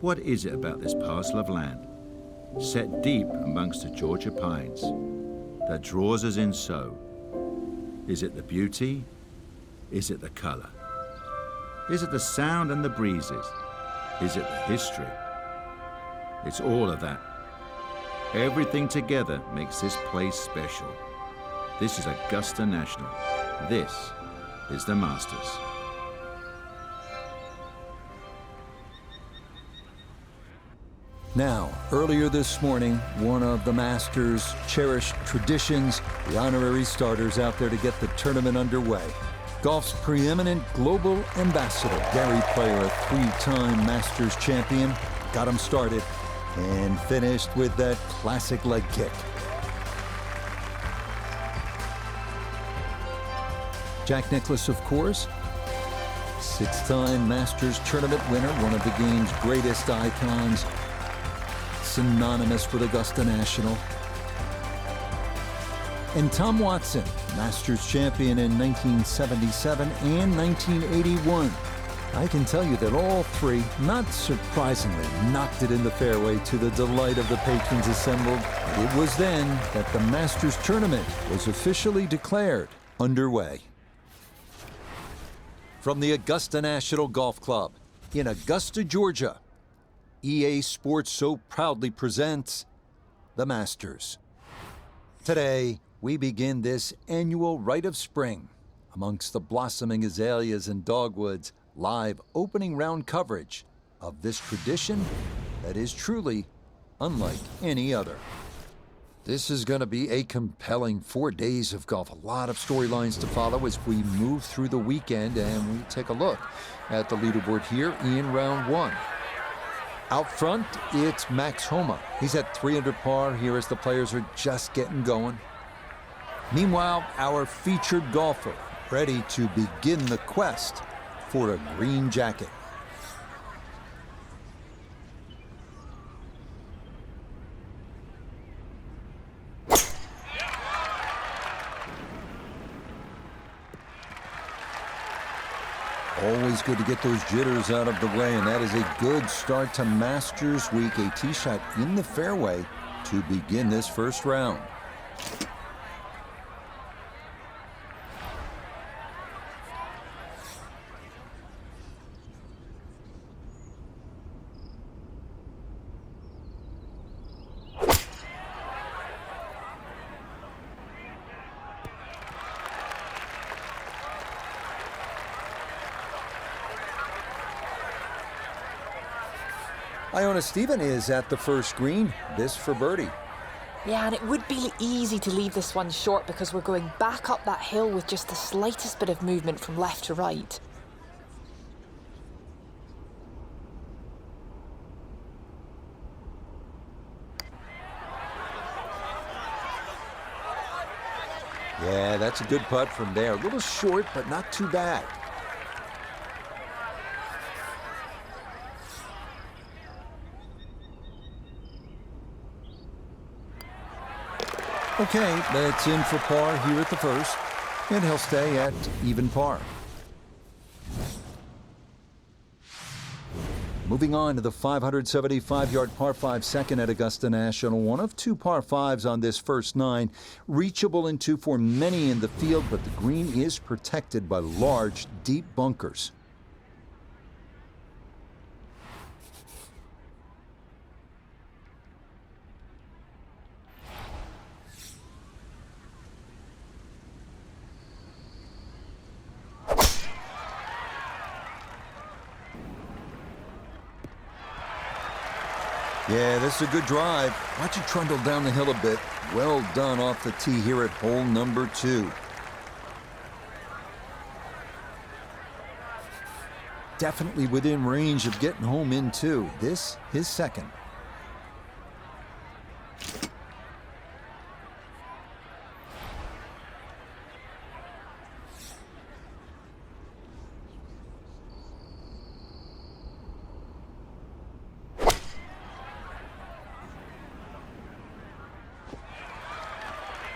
What is it about this parcel of land, set deep amongst the Georgia pines, that draws us in so? Is it the beauty? Is it the color? Is it the sound and the breezes? Is it the history? It's all of that. Everything together makes this place special. This is Augusta National. This is the Masters. Now, earlier this morning, one of the Masters' cherished traditions, the honorary starters out there to get the tournament underway. Golf's preeminent global ambassador, Gary Player, a three-time Masters champion, got him started and finished with that classic leg kick. Jack Nicklaus, of course, six-time Masters tournament winner, one of the game's greatest icons, synonymous with Augusta National. And Tom Watson, Masters champion in 1977 and 1981. I can tell you that all three, not surprisingly, knocked it in the fairway to the delight of the patrons assembled. It was then that the Masters tournament was officially declared underway. From the Augusta National Golf Club in Augusta, Georgia, EA Sports so proudly presents the Masters. Today, we begin this annual rite of spring amongst the blossoming azaleas and dogwoods, live opening round coverage of this tradition that is truly unlike any other. This is going to be a compelling 4 days of golf. A lot of storylines to follow as we move through the weekend, and we take a look at the leaderboard here in round one. Out front, it's Max Homa. He's at 3 under par here as the players are just getting going. Meanwhile, our featured golfer ready to begin the quest for a green jacket. Always good to get those jitters out of the way, and that is a good start to Masters Week. A tee shot in the fairway to begin this first round. Iona Stephen is at the first green. This for birdie. Yeah, and it would be easy to leave this one short because we're going back up that hill with just the slightest bit of movement from left to right. Yeah, that's a good putt from there. A little short, but not too bad. Okay, that's in for par here at the first, and he'll stay at even par. Moving on to the 575-yard par 5 second at Augusta National. One of two par 5s on this first 9. Reachable into for many in the field, but the green is protected by large, deep bunkers. Yeah, this is a good drive. Watch it trundle down the hill a bit. Well done off the tee here at hole number 2. Definitely within range of getting home in 2. This, his second.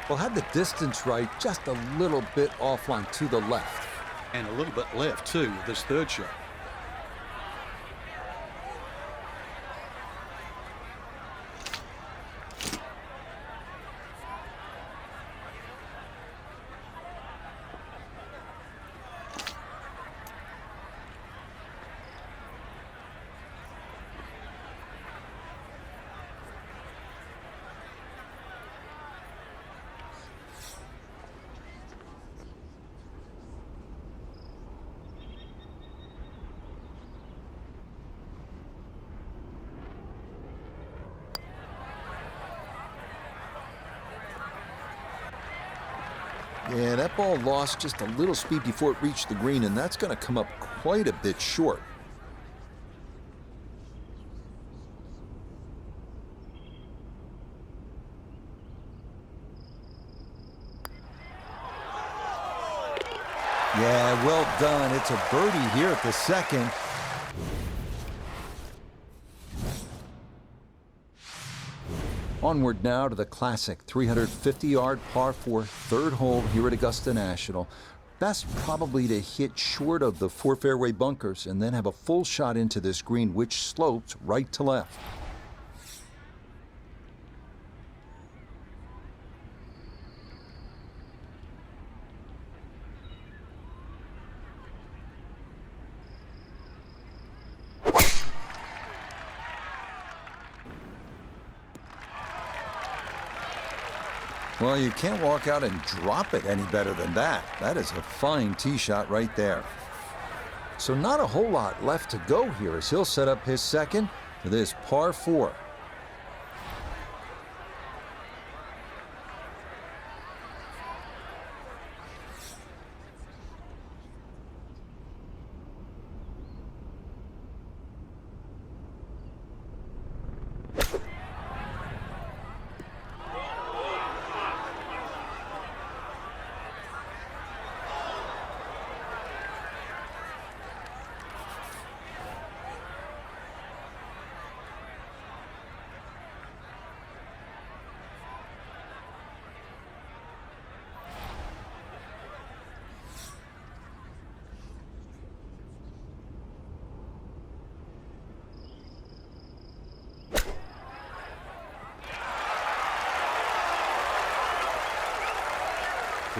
Well, had the distance right, just a little bit offline to the left. And a little bit left, too, with this third shot. Yeah, that ball lost just a little speed before it reached the green, and that's going to come up quite a bit short. Yeah, well done. It's a birdie here at the second. Onward now to the classic 350-yard par 4 third hole here at Augusta National. Best probably to hit short of the 4 fairway bunkers and then have a full shot into this green, which slopes right to left. Well, you can't walk out and drop it any better than that. That is a fine tee shot right there. So not a whole lot left to go here as he'll set up his second for this par 4.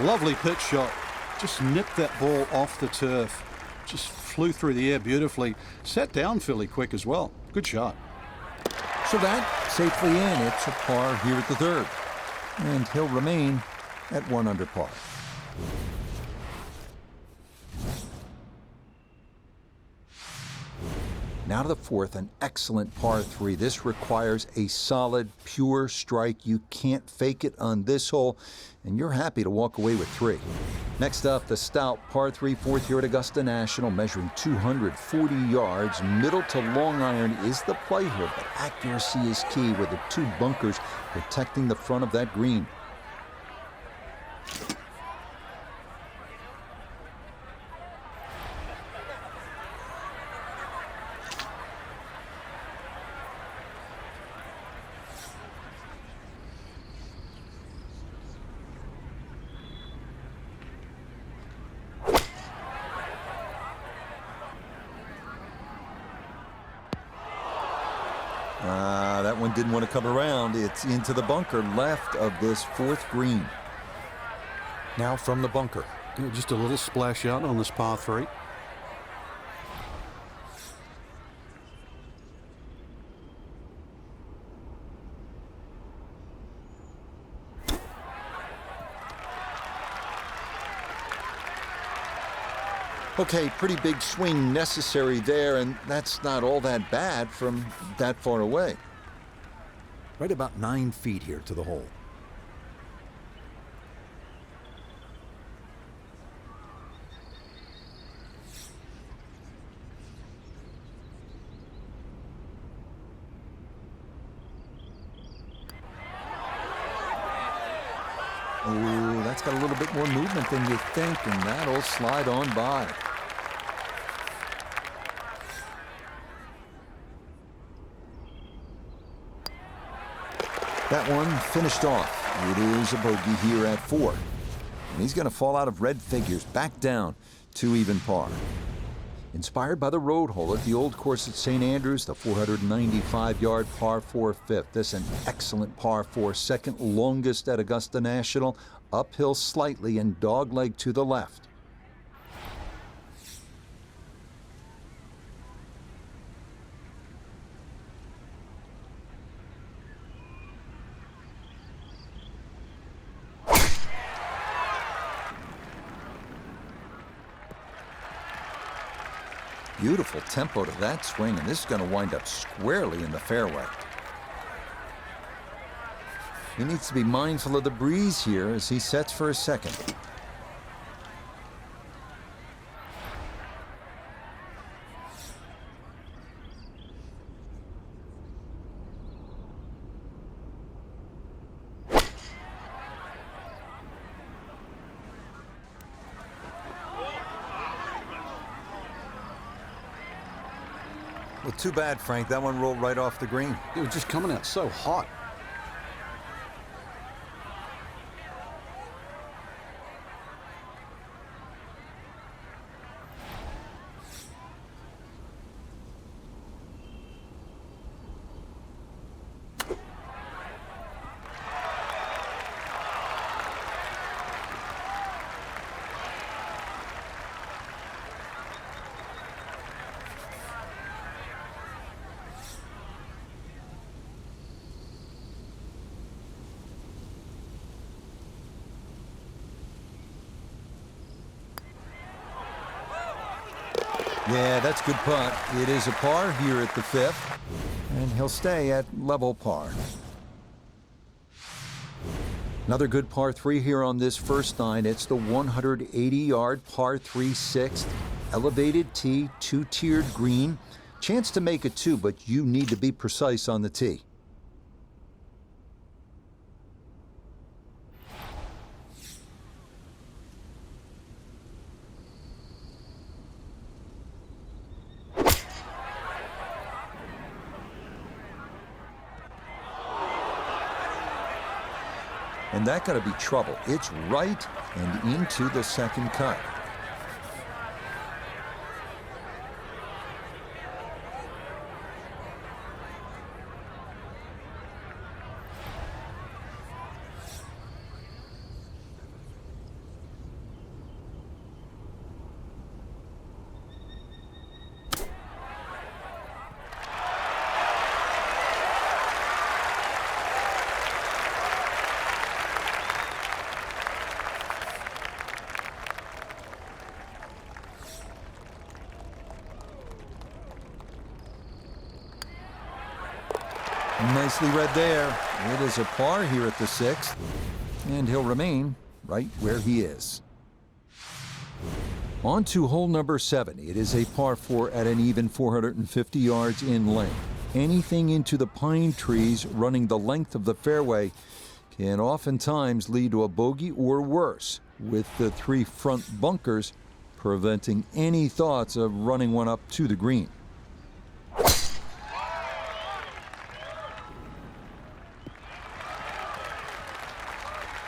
Lovely pitch shot. Just nipped that ball off the turf. Just flew through the air beautifully. Sat down fairly quick as well. Good shot. So that safely in. It's a par here at the third. And he'll remain at 1 under par. Now to the fourth, an excellent par 3. This requires a solid, pure strike. You can't fake it on this hole, and you're happy to walk away with 3. Next up, the stout par 3 fourth here at Augusta National, measuring 240 yards. Middle to long iron is the play here, but accuracy is key with the 2 bunkers protecting the front of that green. That one didn't want to come around. It's into the bunker left of this 4th green. Now from the bunker. Yeah, just a little splash out on this par 3. Okay, pretty big swing necessary there, and that's not all that bad from that far away. Right about 9 feet here to the hole. Ooh, that's got a little bit more movement than you think, and that'll slide on by. That one finished off. It is a bogey here at 4. And he's going to fall out of red figures, back down to even par. Inspired by the road hole at the old course at St. Andrews, the 495-yard par 4 fifth. This an excellent par 4, second longest at Augusta National. Uphill slightly and dogleg to the left. Beautiful tempo to that swing, and this is going to wind up squarely in the fairway. He needs to be mindful of the breeze here as he sets for his second. Well, too bad, Frank. That one rolled right off the green. It was just coming out so hot. Yeah, that's good putt. It is a par here at the 5th, and he'll stay at level par. Another good par 3 here on this first 9. It's the 180-yard par 3 6th. Elevated tee, 2-tiered green. Chance to make it 2, but you need to be precise on the tee. And that gotta be trouble. It's right and into the second cut. Nicely read there. It is a par here at the 6th, and he'll remain right where he is. On to hole number 7. It is a par 4 at an even 450 yards in length. Anything into the pine trees running the length of the fairway can oftentimes lead to a bogey or worse, with the 3 front bunkers preventing any thoughts of running one up to the green.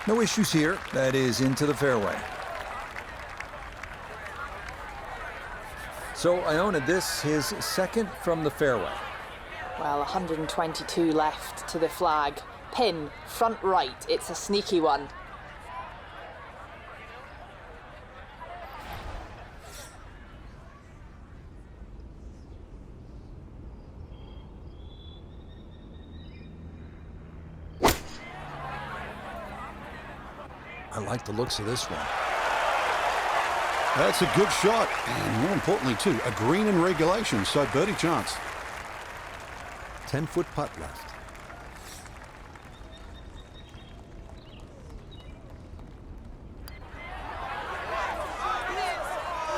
No issues here. That is into the fairway. So Iona, this his second from the fairway. Well, 122 left to the flag. Pin, front right. It's a sneaky one. I like the looks of this one. That's a good shot, and more importantly, too, a green in regulation, so birdie chance. 10-foot putt left.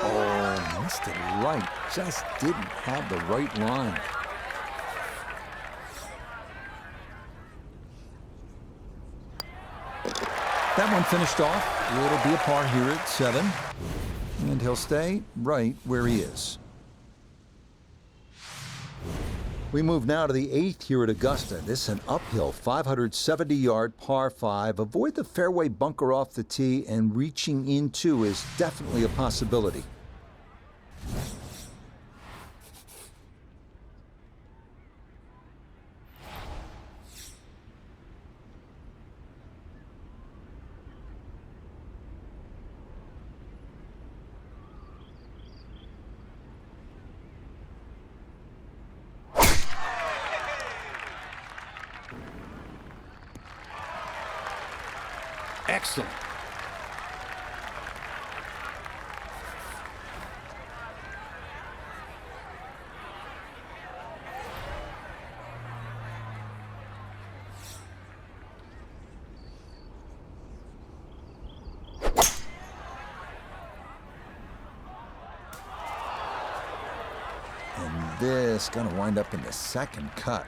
Oh, missed it right. Just didn't have the right line. That one finished off. It'll be a par here at 7. And he'll stay right where he is. We move now to the 8th here at Augusta. This is an uphill 570-yard par 5. Avoid the fairway bunker off the tee, and reaching into is definitely a possibility. Excellent. And this gonna wind up in the second cut.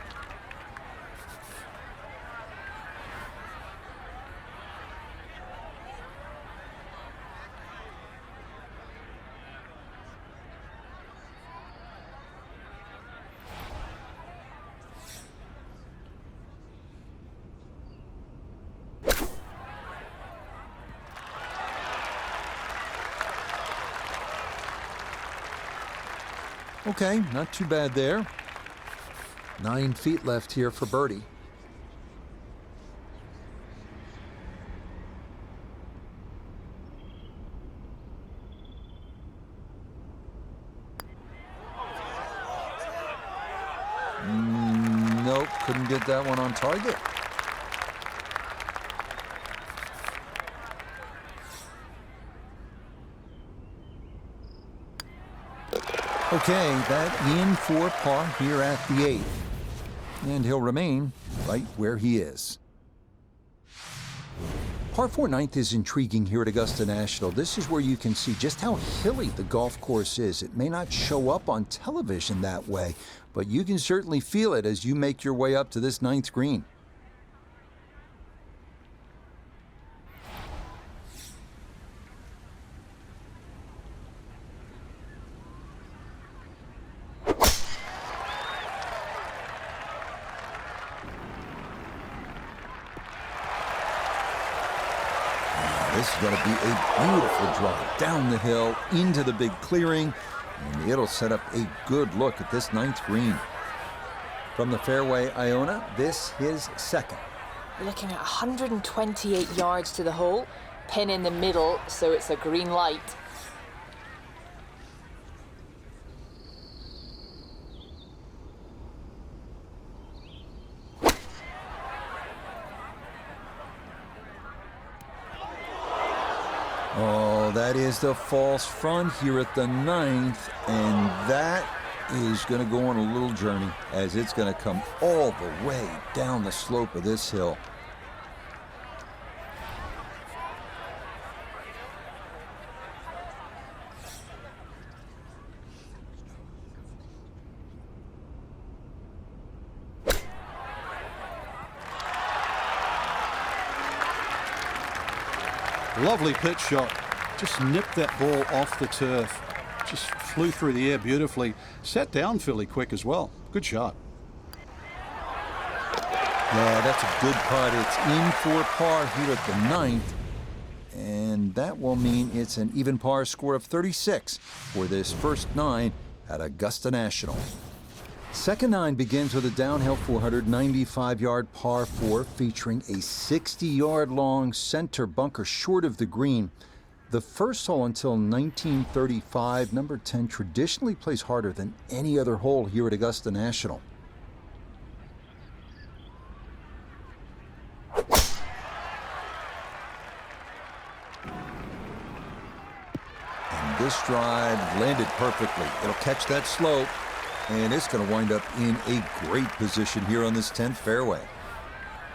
Okay, not too bad there. 9 feet left here for birdie. Nope, couldn't get that one on target. Okay, that in for par here at the 8th. And he'll remain right where he is. Par 4 9th is intriguing here at Augusta National. This is where you can see just how hilly the golf course is. It may not show up on television that way, but you can certainly feel it as you make your way up to this 9th green. This is going to be a beautiful drive down the hill into the big clearing, and it'll set up a good look at this 9th green. From the fairway, Iona, this his second. We're looking at 128 yards to the hole, pin in the middle, so it's a green light. Oh, that is the false front here at the 9th, and that is going to go on a little journey as it's going to come all the way down the slope of this hill. Lovely pitch shot. Just nipped that ball off the turf. Just flew through the air beautifully. Sat down fairly quick as well. Good shot. Yeah, that's a good putt. It's in for par here at the 9th. And that will mean it's an even par score of 36 for this first 9 at Augusta National. Second 9 begins with a downhill 495-yard par 4 featuring a 60-yard long center bunker short of the green. The first hole until 1935, number 10 traditionally plays harder than any other hole here at Augusta National. And this drive landed perfectly. It'll catch that slope. And it's going to wind up in a great position here on this 10th fairway.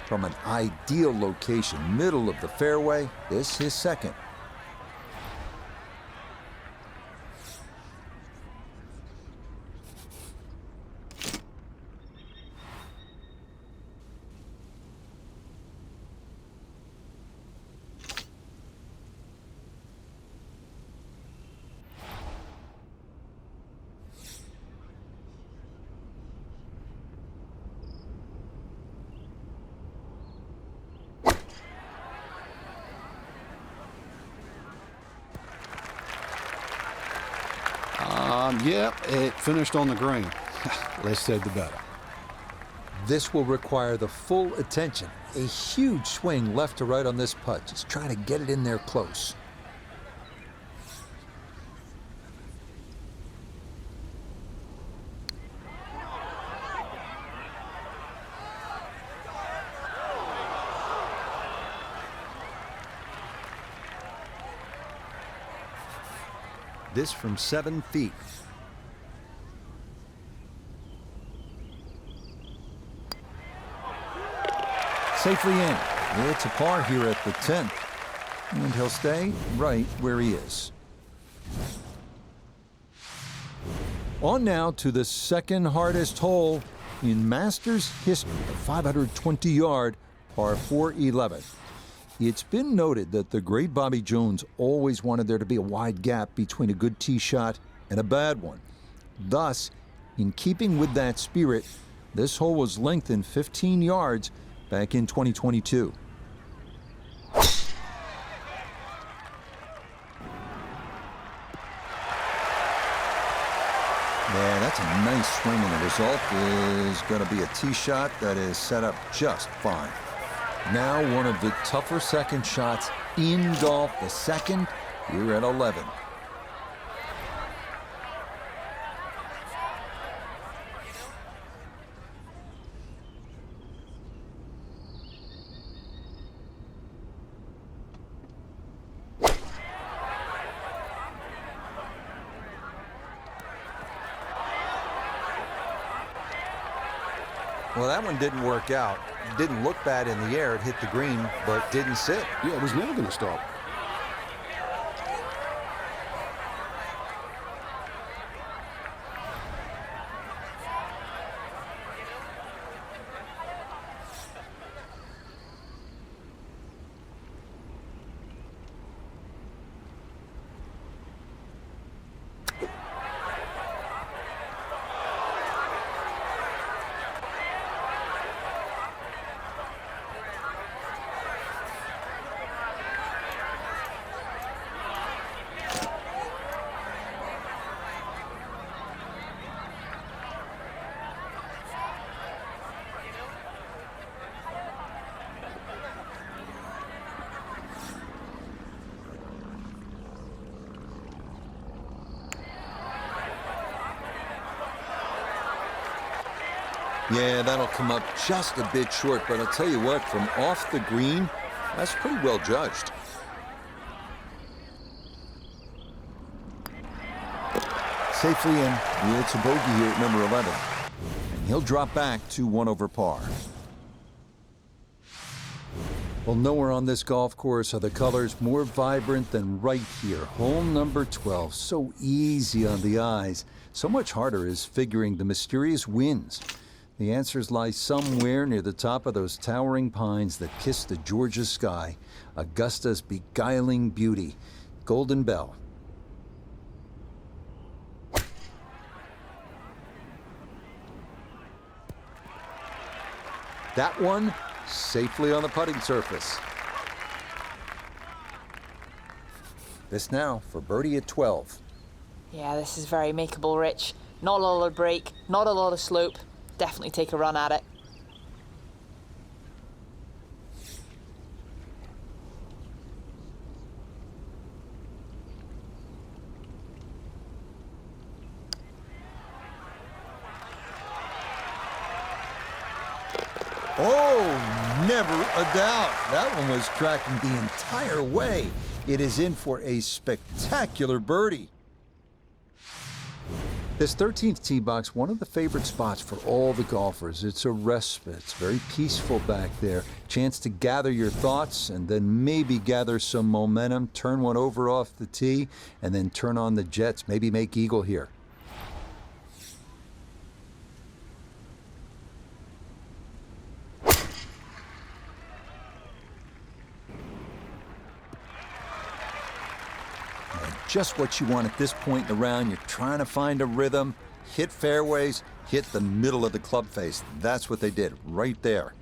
From an ideal location, middle of the fairway, this his second. Yeah, it finished on the green. Less said the better. This will require the full attention. A huge swing left to right on this putt. Just trying to get it in there close. This from 7 feet. Safely in. It's a par here at the 10th. And he'll stay right where he is. On now to the second hardest hole in Masters history, the 520-yard par 4 11th. It's been noted that the great Bobby Jones always wanted there to be a wide gap between a good tee shot and a bad one. Thus, in keeping with that spirit, this hole was lengthened 15 yards back in 2022. Yeah, that's a nice swing, and the result is going to be a tee shot that is set up just fine. Now one of the tougher second shots in golf, the second here at 11. Well, that one didn't work out. It didn't look bad in the air. It hit the green, but didn't sit. Yeah, it was never going to stop. Yeah, that'll come up just a bit short, but I'll tell you what, from off the green, that's pretty well judged. Safely in. It's a bogey here at number 11. And he'll drop back to 1 over par. Well, nowhere on this golf course are the colors more vibrant than right here. Hole number 12. So easy on the eyes. So much harder is figuring the mysterious winds. The answers lie somewhere near the top of those towering pines that kiss the Georgia sky. Augusta's beguiling beauty. Golden Bell. That one safely on the putting surface. This now for birdie at 12. Yeah, this is very makeable, Rich. Not a lot of break, not a lot of slope. Definitely take a run at it. Oh, never a doubt. That one was tracking the entire way. It is in for a spectacular birdie. This 13th tee box, one of the favorite spots for all the golfers. It's a respite. It's very peaceful back there. Chance to gather your thoughts and then maybe gather some momentum, turn one over off the tee, and then turn on the jets. Maybe make eagle here. Just what you want at this point in the round. You're trying to find a rhythm, hit fairways, hit the middle of the club face. That's what they did right there.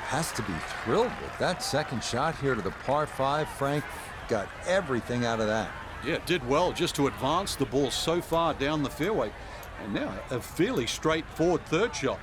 Has to be thrilled with that second shot here to the par 5, Frank. Got everything out of that. Yeah, it did well just to advance the ball so far down the fairway. And now a fairly straightforward third shot.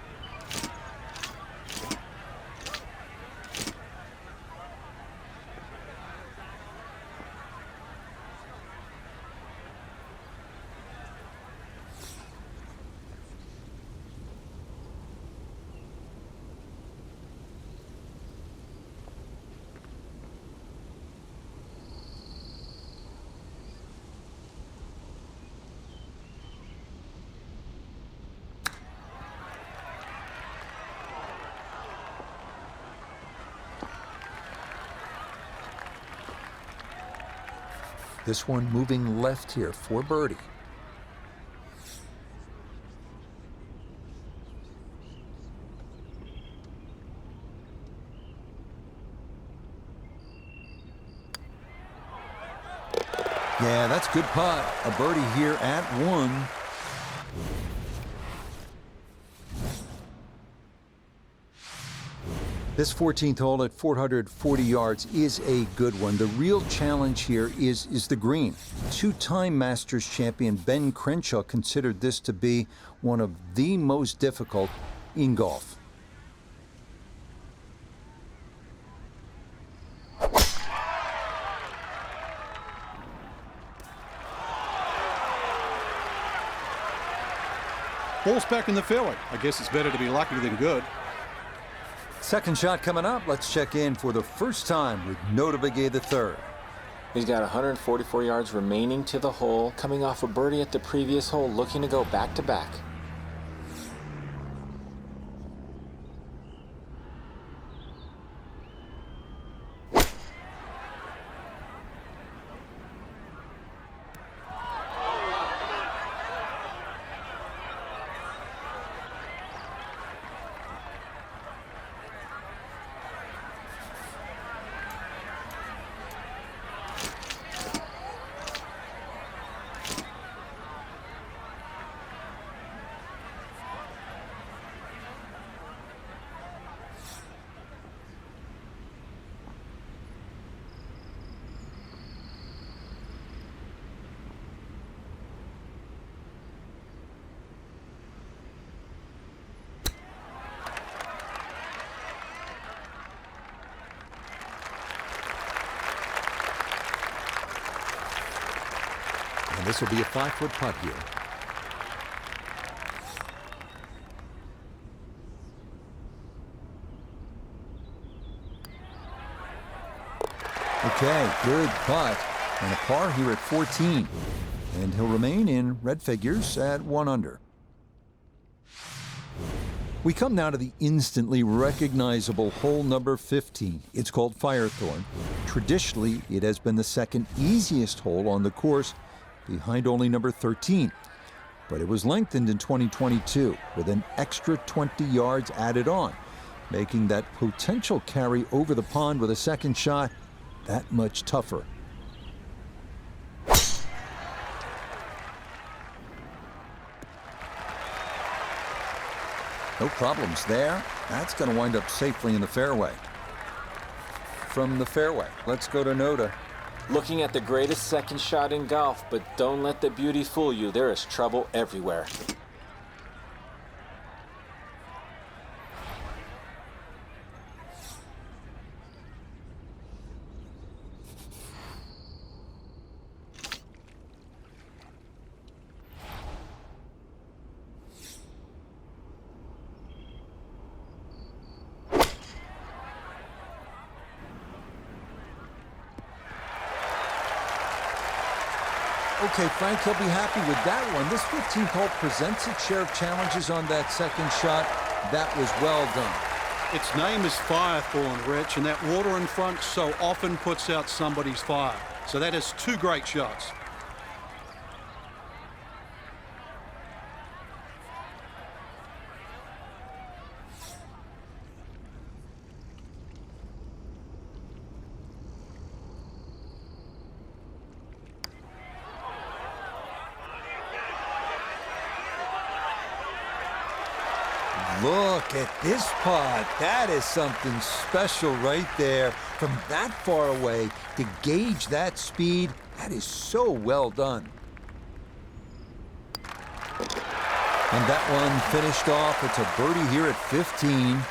This one moving left here for birdie. Yeah, that's good putt. A birdie here at 1. This 14th hole at 440 yards is a good one. The real challenge here is the green. Two-time Masters champion Ben Crenshaw considered this to be one of the most difficult in golf. Ball's back in the fairway. I guess it's better to be lucky than good. Second shot coming up. Let's check in for the first time with Nota Begay III. He's got 144 yards remaining to the hole, coming off a birdie at the previous hole, looking to go back-to-back. And this will be a 5-foot putt here. Okay, good putt. And a par here at 14. And he'll remain in red figures at 1 under. We come now to the instantly recognizable hole number 15. It's called Firethorn. Traditionally, it has been the second easiest hole on the course, behind only number 13. But it was lengthened in 2022 with an extra 20 yards added on, making that potential carry over the pond with a second shot that much tougher. No problems there. That's going to wind up safely in the fairway. From the fairway, let's go to Nota. Looking at the greatest second shot in golf, but don't let the beauty fool you. There is trouble everywhere. Okay, Frank, he'll be happy with that one. This 15th hole presents its share of challenges on that second shot. That was well done. Its name is Firethorn, Rich, and that water in front so often puts out somebody's fire. So that is 2 great shots. Look at this putt. That is something special right there. From that far away to gauge that speed, that is so well done. And that one finished off. It's a birdie here at 15.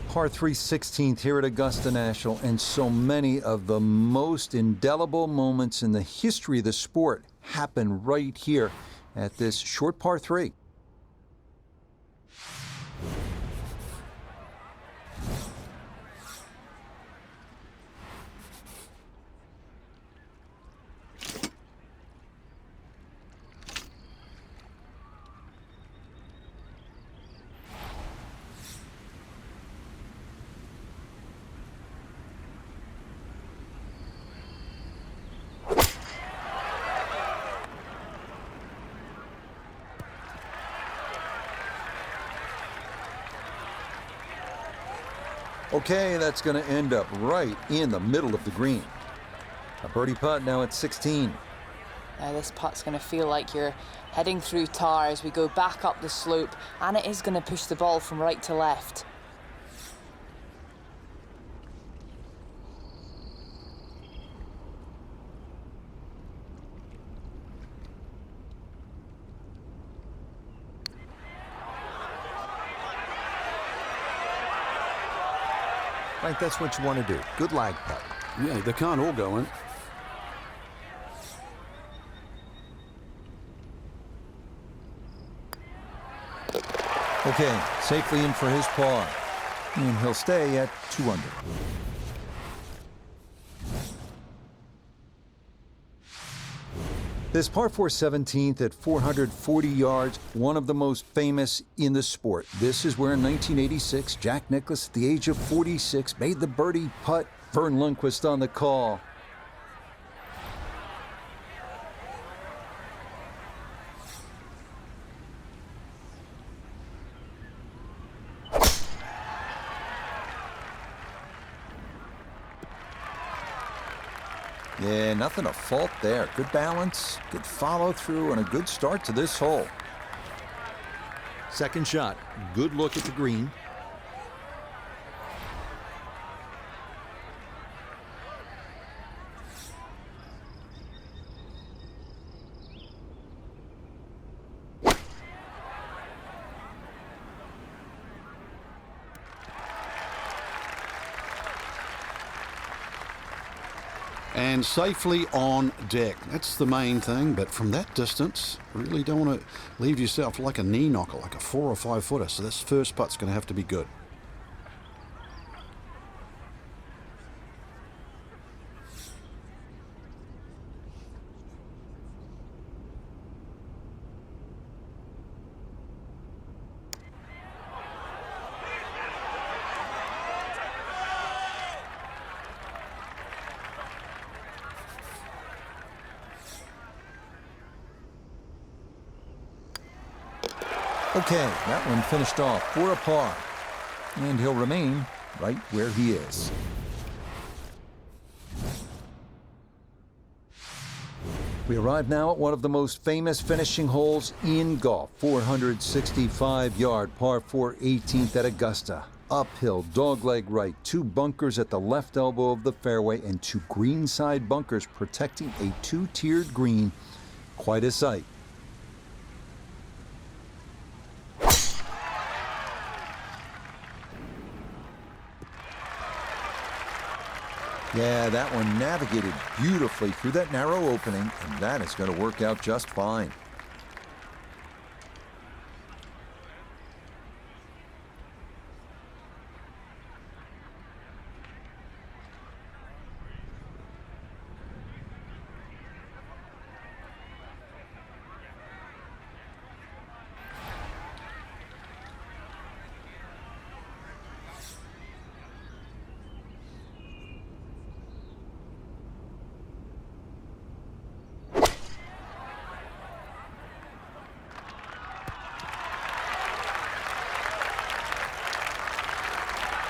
Par 3 16th here at Augusta National, and so many of the most indelible moments in the history of the sport happen right here at this short par 3. Okay, that's going to end up right in the middle of the green. A birdie putt now at 16. Now this putt's going to feel like you're heading through tar as we go back up the slope, and it is going to push the ball from right to left. Right, that's what you want to do. Good lag putt. Yeah, they can't all go in. Okay, safely in for his par. And he'll stay at 2 under. This par 4 17th at 440 yards, one of the most famous in the sport. This is where in 1986, Jack Nicklaus, at the age of 46, made the birdie putt. Vern Lundquist on the call. Yeah, nothing to fault there. Good balance, good follow through, and a good start to this hole. Second shot. Good look at the green. And safely on deck. That's the main thing, but from that distance, really don't want to leave yourself like a knee knocker, like a 4 or 5 footer. So this first putt's going to have to be good. Okay, that one finished off for a par. And he'll remain right where he is. We arrive now at one of the most famous finishing holes in golf. 465-yard par 4 18th at Augusta. Uphill, dogleg right, 2 bunkers at the left elbow of the fairway, and 2 greenside bunkers protecting a 2-tiered green. Quite a sight. Yeah, that one navigated beautifully through that narrow opening, and that is going to work out just fine.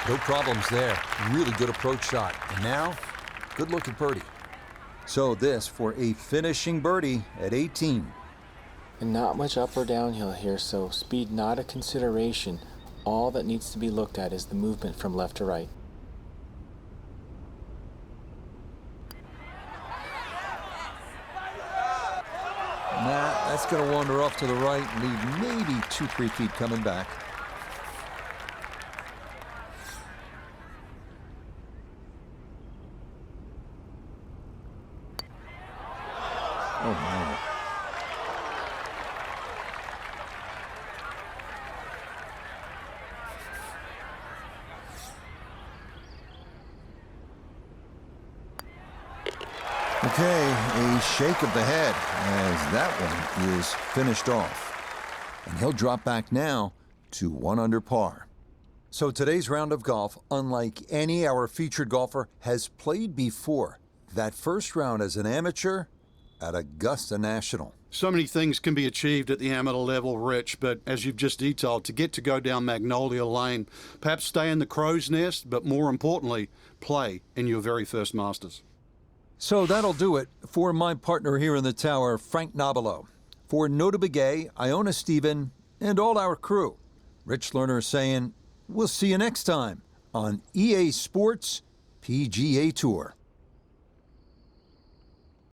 No problems there. Really good approach shot. And now, good look at birdie. So this for a finishing birdie at 18. And not much up or downhill here, so speed not a consideration. All that needs to be looked at is the movement from left to right. Nah, that's going to wander off to the right and leave maybe 2-3 feet coming back. Oh, no. Okay, a shake of the head as that one is finished off. And he'll drop back now to 1 under par. So today's round of golf, unlike any our featured golfer has played before. That first round as an amateur at Augusta National. So many things can be achieved at the amateur level, Rich, but as you've just detailed, to get to go down Magnolia Lane, perhaps stay in the crow's nest, but more importantly, play in your very first Masters. So that'll do it for my partner here in the tower, Frank Nobilo. For Nota Begay, Iona Stephen, and all our crew, Rich Lerner saying, we'll see you next time on EA Sports PGA Tour.